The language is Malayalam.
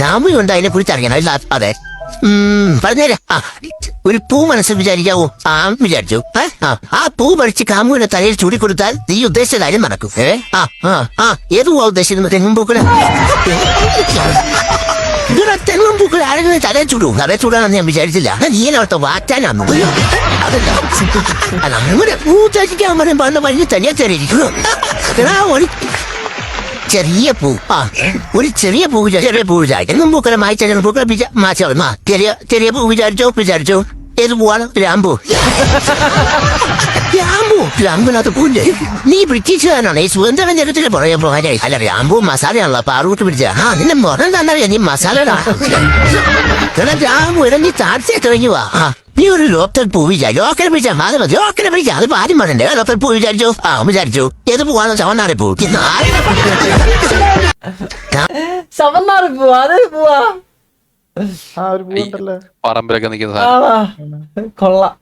കാമുകി ഉണ്ട്, അതിനെ കുറിച്ച് അറിയണം. ഇല്ല, അതെ. പറഞ്ഞേരാ. ഒരു പൂ മനസ്സിൽ വിചാരിക്കാവൂ. വിചാരിച്ചു. ആ പൂ പറിച്ച് കാമുകിന്റെ തലയിൽ ചൂടിക്കൊടുത്താൽ നീ ഉദ്ദേശിച്ച കാര്യം നടക്കും. ഏത് പൂവാ ഉദ്ദേശിക്കുന്നത്? തെങ്ങും പൂക്കള. തെങ്ങും പൂക്കൾ ആരെങ്കിലും തലയിൽ ചൂടും. തലയിൽ ചൂടാണെന്ന് ഞാൻ വിചാരിച്ചില്ല. നീ അവിടുത്തെ വാറ്റാനാന്നു. അതല്ല, അങ്ങനെ പൂ ചാച്ചിക്കാൻ പറഞ്ഞ വഴി തനിയാ തരയിരിക്കുന്നു. ചെറിയ പൂ. ഒരു ചെറിയ പൂ വിചാരിച്ചു. തെങ്ങും പൂക്കളെ മായ്ച്ച പൂക്കളെ ചെറിയ പൂ വിചാരിച്ചോ. ഏത് പൂവാണ്? രാംപൂ. രാംപൂനകത്ത് പൂഞ്ചെ. നീ ബ്രിട്ടീഷുകാരനാണ്. ഈ സുഗന്ധവ്യഞ്ജനത്തിന് പുറകെ പോകാനായി. അല്ല, രാംപൂ മസാലയാണല്ലോ. പാറൂട്ട് പിടിച്ച. നിന്നെ മുറം തന്നറിയാ. നീ മസാലടാ. രാംപൂ നീ താഴ്ച തുടങ്ങി വാ. നീ ഒരു ലോക്കൽ പൂ ലോക്കൽ പിടിച്ചാൽ മതി. ലോക്കൽ പിടിച്ചാൽ അത് ആരും പറഞ്ഞേ. ലോക്കൽ പൂ വിചാരിച്ചു. ഏത് പൂവാണ്? ചവന്നാറി പൂ. ചവന്നാറി പൂവാ? അതൊരു പൂവാ. ഒരു പൂണ്ടല്ലേ പറമ്പിലൊക്കെ നിൽക്കുന്ന കൊള്ളാം.